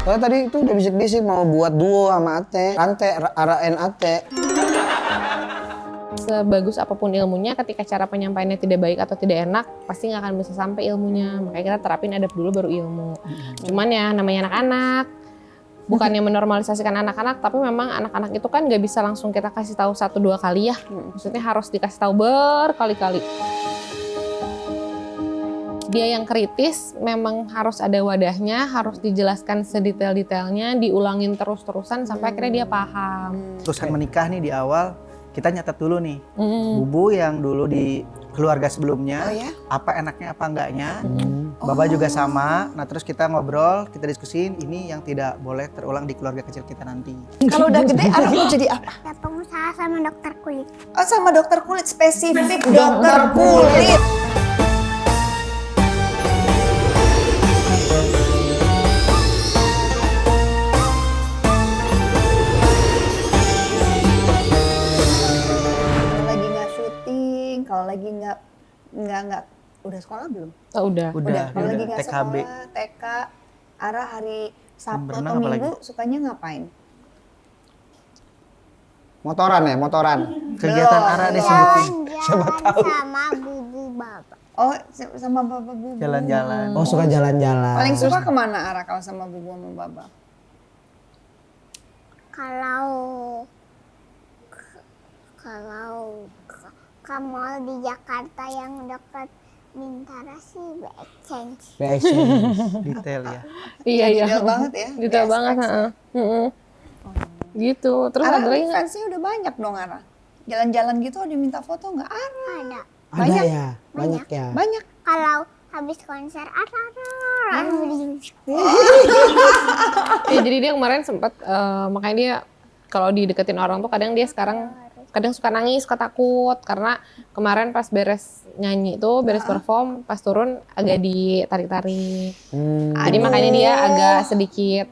Soalnya tadi itu udah bisik-bisik mau buat duo sama Ate, Ara-N Ate. Sebagus apapun ilmunya, ketika cara penyampaiannya tidak baik atau tidak enak, pasti nggak akan bisa sampai ilmunya. Makanya kita terapin adab dulu baru ilmu. Cuman ya namanya anak-anak, bukannya menormalisasikan anak-anak, tapi memang anak-anak itu kan nggak bisa langsung kita kasih tahu 1-2 kali ya. Maksudnya harus dikasih tahu berkali-kali. Dia yang kritis memang harus ada wadahnya, harus dijelaskan sedetail-detailnya, diulangin terus-terusan sampai akhirnya dia paham. Terusan menikah nih di awal, kita nyatet dulu nih. Bubu yang dulu di keluarga sebelumnya, apa enaknya apa enggaknya. Baba juga sama. Nah terus kita ngobrol, kita diskusin ini yang tidak boleh terulang di keluarga kecil kita nanti. Kalau udah gede Ara mau jadi apa? Ya pengusaha sama dokter kulit. Oh sama dokter kulit, spesifik dokter kulit. Kalau lagi nggak syuting, kalau lagi nggak udah sekolah belum? Oh, udah. Udah, Kalau lagi nggak TKB. sekolah, TK, Ara hari Sabtu berenang atau apa Minggu lagi? sukanya ngapain? Motoran ya, motoran. Kegiatan Belum. Ara deh sebutin. Jalan-jalan sama bubu baba. Oh sama Baba Bubu. Jalan-jalan. Oh suka jalan-jalan. Paling suka kemana Ara kalau sama Bubu sama Baba? Kalau ke mall di Jakarta yang dekat Bintara sih exchange. Exchange. Detail ya. Iya, iya. Detail banget ya. Detail Yes, banget, X. heeh. Gitu. Terus Ara ada lagi nggak? fansnya udah banyak dong Ara. Jalan-jalan gitu ada minta foto nggak Ara? Ada. Ada Banyak. ya, banyak ya. Banyak. Kalau habis konser Ya, jadi dia kemarin sempat makanya dia kalau dideketin orang tuh kadang dia sekarang kadang suka nangis, suka takut karena kemarin pas beres nyanyi tuh, beres perform, pas turun agak ditarik-tarik. Jadi makanya dia agak sedikit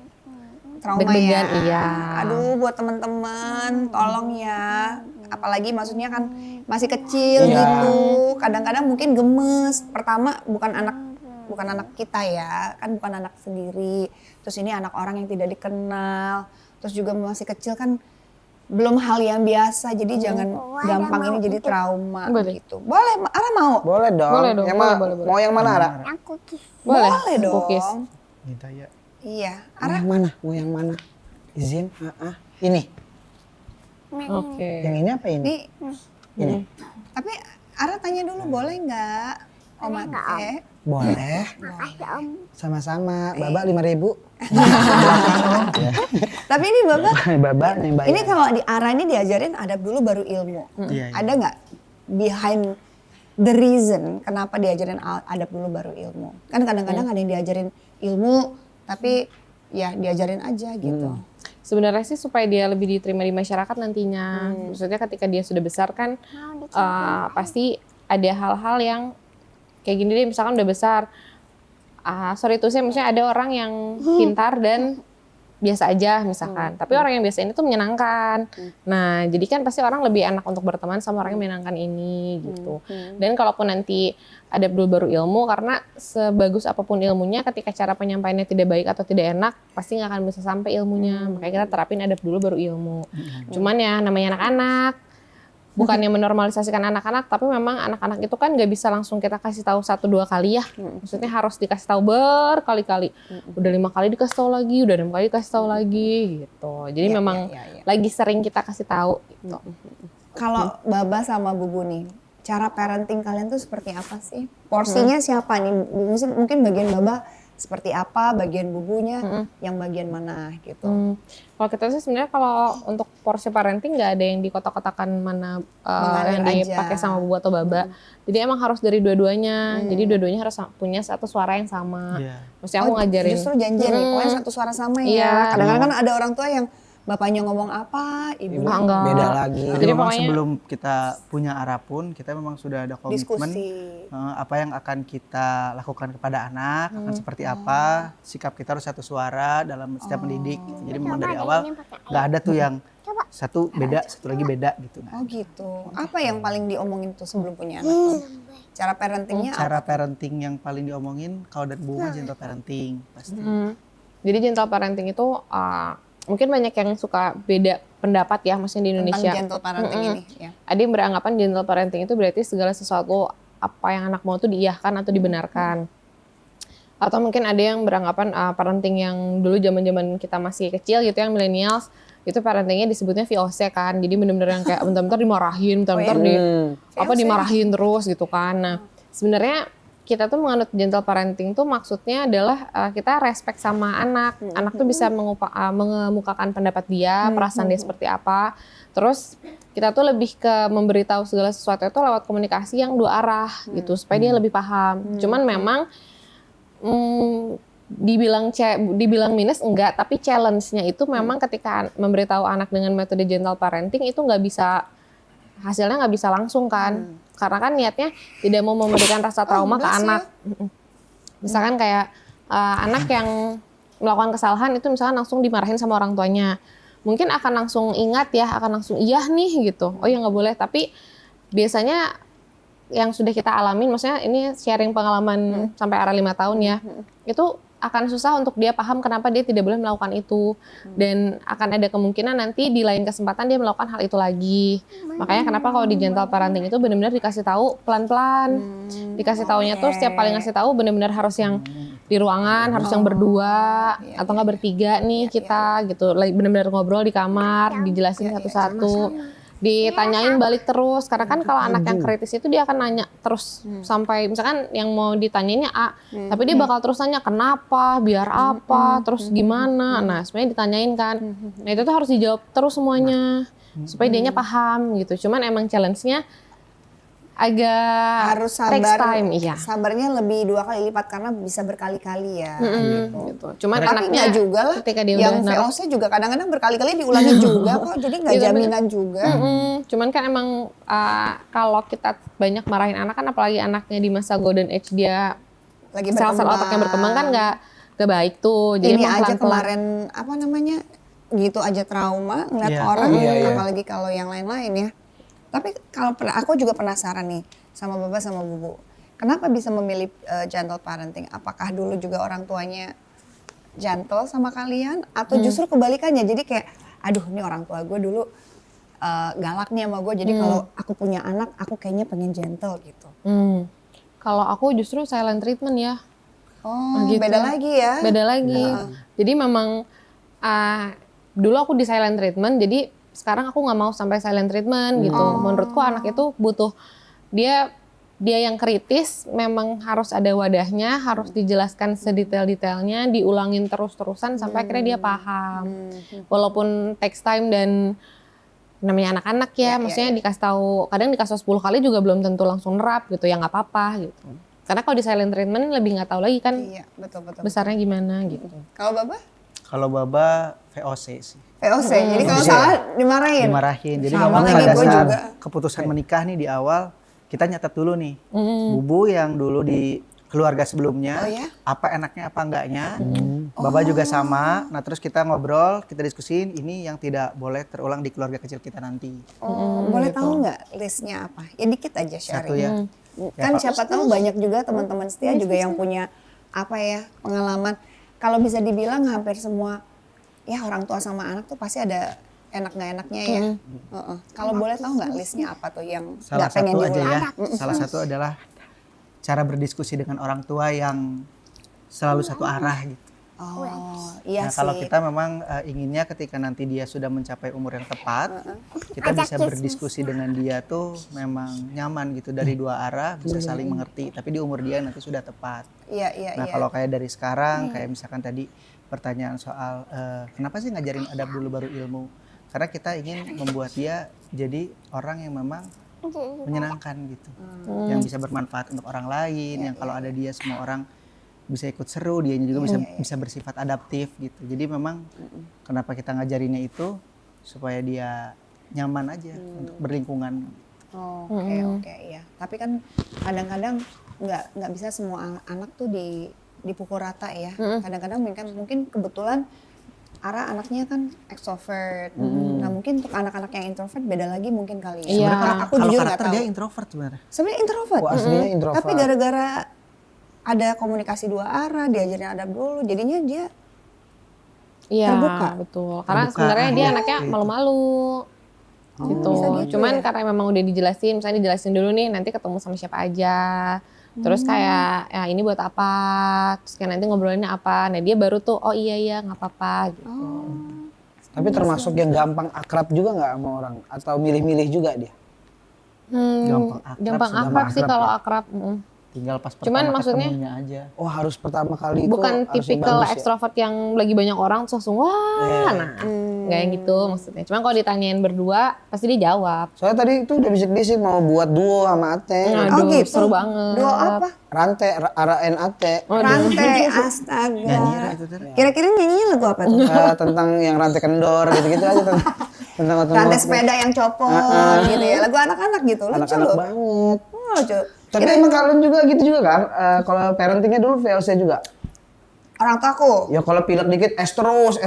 Trauma deg-degan, ya. iya. Aduh buat teman-teman tolong ya. Apalagi maksudnya kan masih kecil gitu. Kadang-kadang mungkin gemes. Pertama bukan anak kita ya, kan bukan anak sendiri. Terus ini anak orang yang tidak dikenal. Terus juga masih kecil kan belum hal yang biasa. Jadi jangan gampang ini jadi trauma gitu. Boleh, Ara mau? Boleh dong. Boleh dong, Yang boleh. Mau yang mana Ara? yang cookies. Boleh dong. cookies. Minta ya. Iya, Mau Ara yang mana? Mau yang mana? Izin? Ini. Oke. Yang ini apa ini? nih. Ini. Tapi Ara tanya dulu boleh nggak? Om Boleh nggak, Ate? Boleh. Makasih Om. Sama-sama. Baba 5.000. Tapi ini Baba, Baba nih bayar. ini kalau di Ara ini diajarin adab dulu baru ilmu. Iya, iya. Ada nggak behind the reason kenapa diajarin adab dulu baru ilmu? Kan kadang-kadang ada yang diajarin ilmu tapi ya diajarin aja gitu. Sebenarnya sih supaya dia lebih diterima di masyarakat nantinya. Maksudnya ketika dia sudah besar kan pasti ada hal-hal yang kayak gini deh, misalkan udah besar. Sorry itu sih, maksudnya ada orang yang pintar dan biasa aja misalkan. Tapi orang yang biasa ini tuh menyenangkan. Nah, jadi kan pasti orang lebih enak untuk berteman sama orang yang menyenangkan ini gitu. Dan kalaupun nanti ada dulu baru ilmu, karena sebagus apapun ilmunya, ketika cara penyampaiannya tidak baik atau tidak enak, pasti nggak akan bisa sampai ilmunya. Makanya kita terapin adab dulu baru ilmu. Cuman ya namanya anak-anak, bukannya menormalisasikan anak-anak, tapi memang anak-anak itu kan nggak bisa langsung kita kasih tahu 1-2 kali ya. Maksudnya harus dikasih tahu berkali-kali. Udah 5 kali dikasih tahu lagi, udah 6 kali dikasih tahu lagi gitu. Jadi memang lagi sering kita kasih tahu gitu. Kalau Baba sama Bubu nih, cara parenting kalian tuh seperti apa sih? Porsinya siapa nih? Mungkin bagian Baba seperti apa, bagian Bubunya yang bagian mana gitu. Kalau kita sih sebenarnya kalau untuk porsi parenting nggak ada yang di kotak-kotakan mana Mengalir yang dipakai aja. sama bubu atau baba. Jadi emang harus dari dua-duanya. Jadi dua-duanya harus punya satu suara yang sama. Iya. Maksudnya aku ngajarin. Justru janjian nih, pokoknya satu suara sama Iya. ya. Kadang-kadang kan ada orang tua yang bapaknya ngomong apa, ibunya enggak. Beda lagi. Jadi Jadi memang pokoknya- sebelum kita punya Ara pun, kita memang sudah ada komitmen diskusi. apa yang akan kita lakukan kepada anak, akan seperti apa, sikap kita harus satu suara dalam setiap mendidik. Gitu. Jadi memang dari awal nggak ada tuh yang satu beda, satu lagi beda gitu. Oh gitu. Apa yang paling diomongin tuh sebelum punya anak? Cara parentingnya apa? Cara parenting yang paling diomongin kalau dari bunga gentle parenting pasti. Jadi gentle parenting itu mungkin banyak yang suka beda pendapat ya, maksudnya di Indonesia. Tentang gentle parenting ini. Ya. Ada yang beranggapan gentle parenting itu berarti segala sesuatu apa yang anak mau tuh diiyahkan atau dibenarkan. Atau mungkin ada yang beranggapan parenting yang dulu zaman-zaman kita masih kecil gitu, yang millennials, itu parentingnya disebutnya VOC kan. Jadi benar-benar yang kayak bentar-bentar dimarahin, bentar-bentar dimarahin terus gitu kan. Nah, sebenarnya kita tuh menganut gentle parenting tuh maksudnya adalah kita respect sama anak. Anak tuh bisa mengemukakan pendapat dia, perasaan dia seperti apa. Terus kita tuh lebih ke memberitahu segala sesuatu itu lewat komunikasi yang dua arah gitu, supaya dia lebih paham. Cuman memang dibilang minus enggak, tapi challenge-nya itu memang ketika memberitahu anak dengan metode gentle parenting itu hasilnya nggak bisa langsung kan, karena kan niatnya tidak mau memberikan rasa trauma ke anak. Misalkan kayak anak yang melakukan kesalahan itu misalkan langsung dimarahin sama orang tuanya, mungkin akan langsung ingat ya, akan langsung iya nih gitu, oh ya nggak boleh. Tapi biasanya yang sudah kita alamin, maksudnya ini sharing pengalaman sampai arah 5 tahun ya, itu akan susah untuk dia paham kenapa dia tidak boleh melakukan itu, dan akan ada kemungkinan nanti di lain kesempatan dia melakukan hal itu lagi. Makanya kenapa kalau di gentle parenting itu benar-benar dikasih tahu pelan-pelan, dikasih taunya tuh setiap kali ngasih tahu benar-benar harus yang di ruangan, harus yang berdua atau nggak bertiga nih kita gitu, benar-benar ngobrol di kamar, dijelasin satu-satu. Ditanyain balik terus, karena kan kalau anak yang kritis itu dia akan nanya terus sampai misalkan yang mau ditanyainnya A, tapi dia bakal terus nanya kenapa, biar apa, terus gimana. Nah sebenarnya ditanyain kan, nah itu tuh harus dijawab terus semuanya supaya dianya paham gitu. Cuman emang challenge-nya agak Harus takes sabar, time, iya. sabarnya lebih 2 kali lipat karena bisa berkali-kali ya. Gitu. Cuman Tapi anaknya nggak juga lah, ketika dia yang udah VOC juga kadang-kadang berkali-kali diulangi juga kok, jadi nggak jaminan juga. Cuman kan emang kalau kita banyak marahin anak kan, apalagi anaknya di masa golden age dia Lagi sel-sel berkembang. otaknya berkembang kan nggak baik tuh. Jadi Ini emang aja pelan-pelan. kemarin apa namanya gitu aja trauma ngeliat orang, apalagi kalau yang lain-lain ya. Tapi kalau aku juga penasaran nih sama Baba sama Bubu, kenapa bisa memilih gentle parenting? Apakah dulu juga orang tuanya gentle sama kalian, atau justru kebalikannya? Jadi kayak, aduh ini orang tua gue dulu galak nih sama gue, jadi kalau aku punya anak, aku kayaknya pengen gentle gitu. Kalau aku justru silent treatment ya. Oh, gitu. beda lagi ya? Beda lagi. Jadi memang dulu aku di silent treatment, jadi sekarang aku nggak mau sampai silent treatment gitu. Menurutku anak itu butuh dia yang kritis, memang harus ada wadahnya, harus dijelaskan sedetail-detailnya, diulangin terus-terusan sampai akhirnya dia paham. Walaupun takes time dan namanya anak-anak ya, maksudnya dikasih tahu, kadang dikasih 10 kali juga belum tentu langsung nerap gitu, ya nggak apa-apa gitu. Karena kalau di silent treatment lebih nggak tahu lagi kan Iya, betul. besarnya gimana gitu. Kalau Baba? Kalau Baba VOC sih. VOC, jadi kalau salah dimarahin? Dimarahin. Jadi Sama memang lagi, pada gue saat juga. keputusan menikah nih di awal, kita nyatet dulu nih. Bubu yang dulu di keluarga sebelumnya, apa enaknya apa enggaknya. Baba juga sama. Nah terus kita ngobrol, kita diskusin ini yang tidak boleh terulang di keluarga kecil kita nanti. Boleh tahu nggak listnya apa? Ya dikit aja sharing. Satu ya. Kan siapa tahu banyak juga teman-teman setia juga yang punya apa ya pengalaman. Kalau bisa dibilang hampir semua ya orang tua sama anak tuh pasti ada enak nggak enaknya ya. Kalau boleh tahu nggak listnya apa tuh yang Salah nggak pengen satu aja diulang? ya. Salah satu adalah cara berdiskusi dengan orang tua yang selalu satu arah gitu. Oh iya Nah, sih. kalau kita memang inginnya ketika nanti dia sudah mencapai umur yang tepat, kita bisa berdiskusi dengan dia tuh memang nyaman gitu, dari dua arah bisa saling mengerti. Tapi di umur dia nanti sudah tepat. Iya. Nah kalau kayak dari sekarang, kayak misalkan tadi pertanyaan soal kenapa sih ngajarin adab dulu baru ilmu? Karena kita ingin membuat dia jadi orang yang memang menyenangkan gitu, yang bisa bermanfaat untuk orang lain, yang kalau ada dia semua orang bisa ikut seru, dia juga bisa bersifat adaptif gitu. Jadi memang kenapa kita ngajarinnya itu supaya dia nyaman aja untuk berlingkungan. Oke ya. Tapi kan kadang-kadang nggak bisa semua anak tuh dipukul rata ya. Kadang-kadang mungkin kebetulan Ara anaknya kan extrovert. Nah mungkin untuk anak-anak yang introvert beda lagi mungkin kali ya. Iya. Sebenarnya aku Kalau jujur nggak karakter tahu. dia introvert sebenarnya. Sebenarnya introvert. Oh, aslinya introvert. Tapi gara-gara ada komunikasi dua arah, diajarin adab dulu, jadinya dia Iya, terbuka. betul. Karena Terbuka, sebenarnya dia iya, anaknya gitu. malu-malu. Gitu. bisa gitu Cuman ya? karena memang udah dijelasin, misalnya dijelasin dulu nih nanti ketemu sama siapa aja. Terus kayak ya ini buat apa? Terus kayak nanti ngobrolinnya apa? Nah, dia baru tuh oh iya nggak apa-apa gitu. Tapi termasuk yang gampang akrab juga nggak sama orang? Atau milih-milih juga dia? Gampang Gampang akrab, akrab sih akrab kalau ya. akrab. Tinggal pas Cuman pertama maksudnya- ketemunya aja. Oh harus pertama kali itu Bukan harus yang tipikal bagus ya? ekstrovert yang lagi banyak orang terus langsung wah, nah nggak yang gitu maksudnya. Cuman kalau ditanyain berdua pasti dia jawab. Soalnya tadi itu udah bisik-bisik mau buat duo sama Ate. Aduh, gitu. seru banget. Duo apa? Rante, Araen Ate. Rantai, astaga. Nyanyi Ra, itu, Ra. Kira-kira nyanyinya lagu apa tuh? Tentang yang rantai kendor gitu-gitu aja tentang otomotif. Rantai sepeda yang copot gitu ya. Lagu anak-anak gitu, lucu Anak-anak loh. banget. Lucu. Tapi emang kalian juga gitu juga kan? Kalau parentingnya dulu VOC juga? Orang tuaku. Ya kalau pilek dikit es terus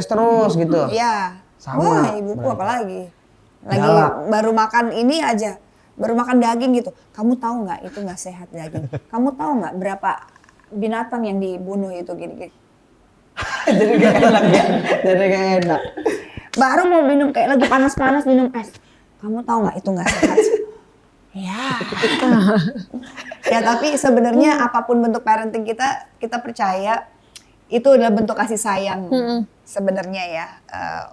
gitu. Iya. Sama. Wah, ibuku apalagi. Lagi Galak. baru makan ini aja. Baru makan daging gitu. Kamu tahu nggak itu nggak sehat daging? Kamu tahu nggak berapa binatang yang dibunuh itu gini-gini? Jadi gak enak ya. Jadi gak enak. Baru mau minum kayak lagi panas-panas minum es. Kamu tahu nggak itu nggak sehat? Ya. Ya tapi sebenarnya apapun bentuk parenting kita percaya itu adalah bentuk kasih sayang. Sebenarnya ya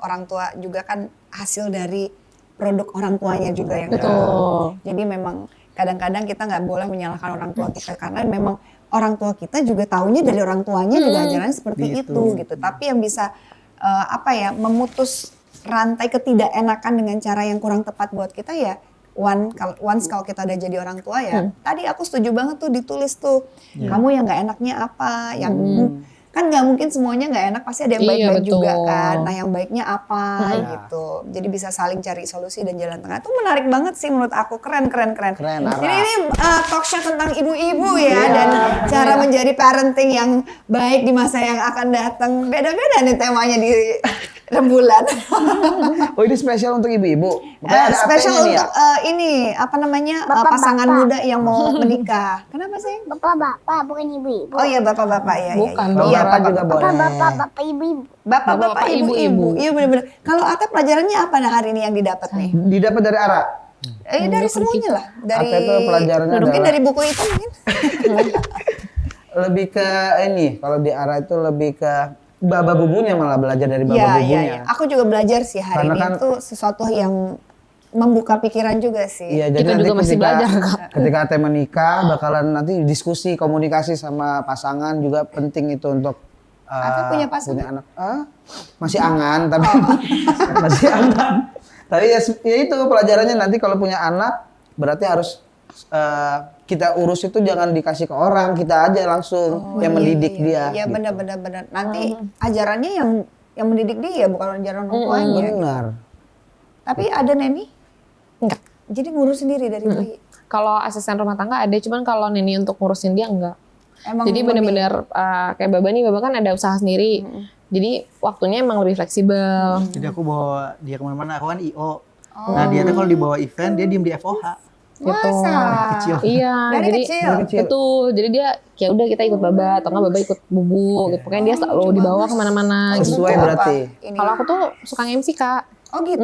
orang tua juga kan hasil dari produk orang tuanya juga yang Betul. jadi memang kadang-kadang kita nggak boleh menyalahkan orang tua kita karena memang orang tua kita juga taunya dari orang tuanya juga ajarannya seperti itu gitu. Tapi yang bisa memutus rantai ketidakenakan dengan cara yang kurang tepat buat kita ya once kalau kita udah jadi orang tua ya. Tadi aku setuju banget tuh ditulis tuh kamu yang nggak enaknya apa, yang kan nggak mungkin semuanya nggak enak, pasti ada yang Iya, baik-baik juga betul. kan. Nah yang baiknya apa gitu. Jadi bisa saling cari solusi dan jalan tengah. Itu menarik banget sih menurut aku, keren. Keren, Jadi ini talk show tentang ibu-ibu ya dan cara menjadi parenting yang baik di masa yang akan datang. Beda-beda nih temanya di rembulan. Oh ini spesial untuk ibu-ibu? Makanya ada Spesial Atenya nih ya? untuk ini pasangan muda yang mau menikah. Kenapa sih? Bapak-bapak bukan ibu-ibu. Oh iya bapak-bapak ya. Bukan, Iya, Bapak juga boleh. Bapak-bapak ibu-ibu. Bapak-bapak, ibu-ibu. Iya benar-benar. Kalau Ate pelajarannya apa nah hari ini yang didapat nih? Didapat dari Ara? Dari semuanya lah. Dari Ate itu pelajarannya mungkin adalah- dari buku itu mungkin. Lebih ke ini, kalau di Ara itu lebih ke baba bubunya, malah belajar dari baba Iya, bubunya. iya. Aku juga belajar sih hari Karena ini kan- itu sesuatu yang membuka pikiran juga sih. Iya, jadi Kita nanti juga masih belajar, Kak. ketika Ate menikah bakalan nanti diskusi, komunikasi sama pasangan juga penting itu untuk Ate punya pasangan? punya anak. Masih angan tapi masih angan. Tapi ya itu pelajarannya nanti kalau punya anak berarti harus kita urus itu jangan dikasih ke orang, kita aja langsung yang mendidik dia. Iya gitu. benar. Nanti ajarannya yang mendidik dia bukan ajaran orang tuanya. Benar. Tapi ada neni? Enggak. Jadi ngurus sendiri dari bayi. Kalau asisten rumah tangga ada, cuman kalau Neni untuk ngurusin dia enggak. Emang Jadi bener-bener kayak Baba nih, Baba kan ada usaha sendiri. Jadi waktunya emang lebih fleksibel. Jadi aku bawa dia kemana-mana, aku kan IO. Nah dia tuh kalau dibawa event, dia diem di FOH. Masa? Kecil. Iya, Dari jadi kecil? betul. Jadi dia kayak udah kita ikut Baba atau enggak Baba ikut Bubu gitu. Pokoknya dia selalu dibawa kemana-mana gitu. Sesuai berarti. Kalau aku tuh suka MC, Kak. Oh gitu.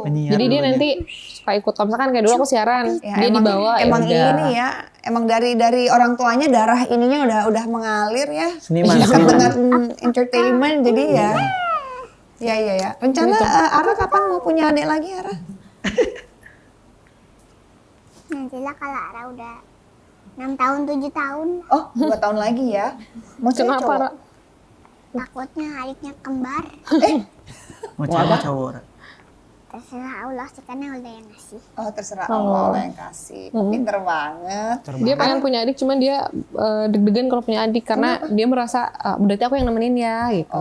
Penyiar Jadi dia dulunya. nanti suka ikut, kalau misalkan kayak dulu aku siaran, Ya, dia dibawa emang ya udah. ini ya, emang dari orang tuanya darah ininya udah mengalir ya. Seniman. Dekat dengan entertainment jadi ya. Ya. Rencana Ara kapan mau punya adik lagi Ara? Nantilah kalau Ara udah 6 tahun, 7 tahun. Oh, 2 tahun lagi ya. Mau cewek Kenapa, cowok? Ra? Takutnya adiknya kembar. Mau cewek cowok. Ra. Terserah Allah sih karena udah yang ngasih. Oh, terserah Allah yang kasih. Pinter banget. Dia pengen punya adik, cuman dia deg-degan kalau punya adik karena dia merasa berarti aku yang nemenin ya gitu.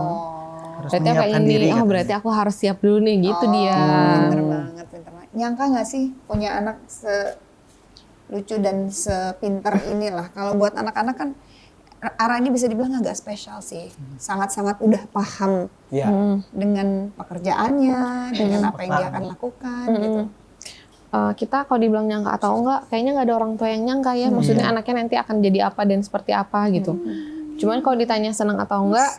Harus Berarti aku menyiapkan yang diri ini, katanya. berarti aku harus siap dulu nih gitu dia. Pinter banget. Nyangka nggak sih punya anak lucu dan sepinter inilah. Kalau buat anak-anak kan Ara ini bisa dibilang agak spesial sih. Sangat-sangat udah paham Iya. dengan pekerjaannya, dengan apa yang dia akan lakukan gitu. Kita kalau dibilang nyangka atau enggak, kayaknya nggak ada orang tua yang nyangka ya. Maksudnya anaknya nanti akan jadi apa dan seperti apa gitu. Cuman kalau ditanya senang atau enggak,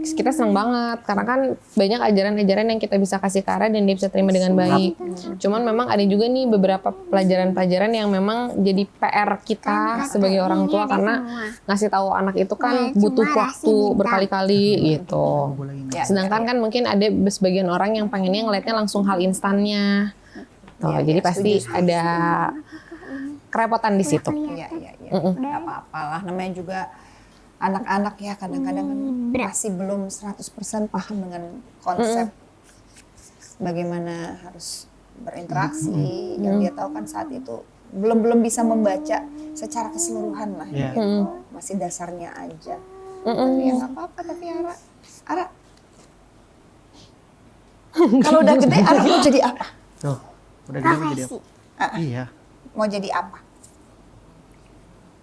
kita senang banget karena kan banyak ajaran-ajaran yang kita bisa kasih ke Ara dan dia bisa terima dengan baik. Cuman memang ada juga nih beberapa pelajaran-pelajaran yang memang jadi PR kita sebagai orang tua karena ngasih tahu anak itu kan butuh waktu berkali-kali gitu. Sedangkan kan mungkin ada sebagian orang yang pengennya ngelihatnya langsung hal instannya. Jadi pasti ada kerepotan di situ. Iya. Nggak apa-apalah, namanya juga anak-anak ya kadang-kadang kan masih belum 100% paham dengan konsep bagaimana harus berinteraksi. Yang dia tahu kan saat itu belum bisa membaca secara keseluruhan lah. Gitu. Masih dasarnya aja. Tapi ya nggak apa-apa, tapi Ara kalau udah gede Ara mau jadi apa? Tuh, udah gede mau jadi apa? Iya. Mau jadi apa?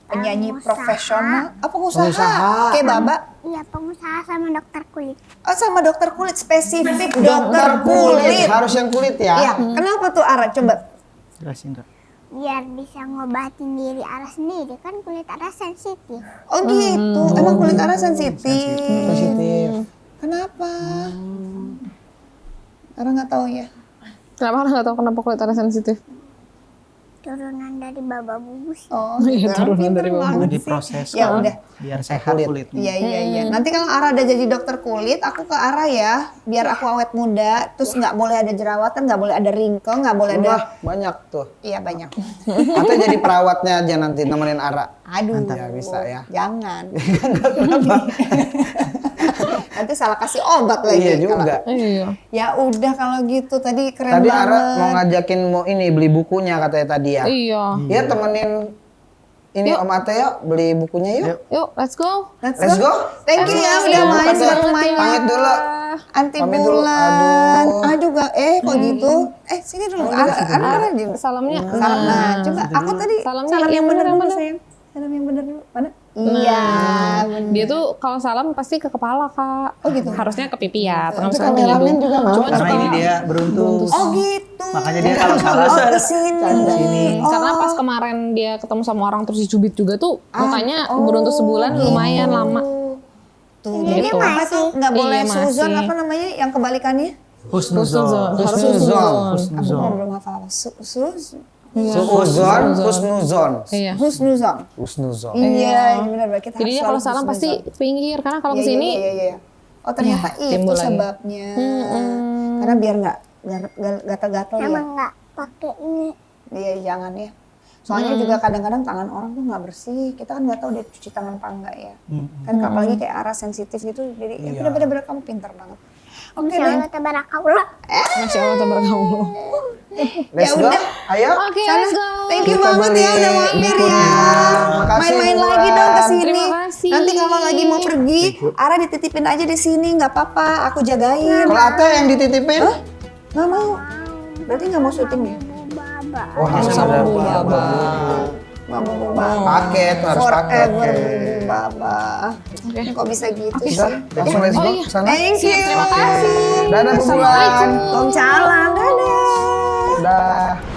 Penyanyi profesional? Apa pengusaha? Kayak Baba? Iya, pengusaha sama dokter kulit. Oh, sama dokter kulit, spesifik dokter kulit. Harus yang kulit ya. Iya, kenapa tuh Ara? Coba. Jelasin Kak. Biar bisa ngobatin diri Ara sendiri, kan kulit Ara sensitif. Oh gitu, emang kulit Ara sensitif. Sensitif. Kenapa? Ara nggak tahu ya. Kenapa Ara nggak tahu kenapa kulit Ara sensitif? Turunan dari baba bubus. Oh, Iya, turunan dari bawah. Jadi proses Ya udah. biar sehat kulitnya. Iya. Nanti kalau Ara udah jadi dokter kulit, aku ke Ara ya, biar aku awet muda. Terus nggak boleh ada jerawatan, nggak boleh ada wrinkle, nggak boleh ada. Wah, banyak tuh. Iya banyak. Atau jadi perawatnya aja nanti nemenin Ara. Aduh, Ya, bisa ya. Jangan. Nanti salah kasih obat lagi. Iya juga. Iya. Ya udah kalau gitu tadi keren Tadi banget. Ara mau ngajakin mau ini beli bukunya katanya tadi ya. Iya. Ya temenin ini Om Ate yuk beli bukunya yuk. Yuk, let's go. Let's Let's go. Thank you ya udah Iya, main bukan ya. semuanya. Pamit dulu. Anti Pamit dulu. bulan. Aduh. Juga kok gitu. Sini dulu. Ara juga. Salamnya. Salam. Nah, coba aku tadi Salamnya salam yang yang benar bener, dulu bener. sayang. Salam yang benar dulu. Mana? Nah, Iya. dia tuh kalau salam pasti ke kepala, Kak. Oh gitu. Harusnya ke pipi ya. Kalau Itu misalnya kameramen hidung. juga mau. Cuman Karena suka ini dia beruntung. Oh gitu. Makanya dia kalau salah ke sini. karena pas kemarin dia ketemu sama orang terus dicubit juga tuh mukanya beruntung sebulan lumayan lama. Tuh, Jadi jadi apa tuh? Nggak Iya, boleh masih. suzon apa namanya yang kebalikannya? Husnuzon. Harus Husnuzon. Aku belum hafal. Suuzon, husnuzon. Iya. Husnuzon. Husnuzon. Iya, benar kita Jadi dia harus kalau selalu salam pasti husnuzon. pinggir karena kalau Iya, kesini iya. Oh ternyata itu timbul lagi. sebabnya. Karena biar nggak gatal-gatal ya. Sama nggak pakai ini. Iya jangan ya. Soalnya juga kadang-kadang tangan orang tuh nggak bersih. Kita kan nggak tahu dia cuci tangan apa enggak ya. Kan apalagi kayak Ara sensitif gitu. Jadi ya bener-bener kamu pintar banget. Oke Insya deh. Allah tabarakallah. Masya Allah tabarakallah. Let's go. udah. Ayo. Oke, Sana. let's go. Thank you Kita banget beli ya udah mampir bukunya. ya. Makasih, Main-main Bulan. lagi dong ke sini. Terima kasih. Nanti kalau lagi mau pergi, Ara dititipin aja di sini, nggak apa-apa. Aku jagain. Kalau Ate yang dititipin? Nggak mau. Berarti nggak mau syuting ya? Baba. Oh, harus ada baba. Nggak mau baba. Paket, harus paket. Forever baba. Ini kok bisa gitu sih? Udah, langsung let's go iya. ke sana. Thank you. Terima kasih. Dadah, Bu Bulan. Waalaikumsalam. Dadah. Dadah.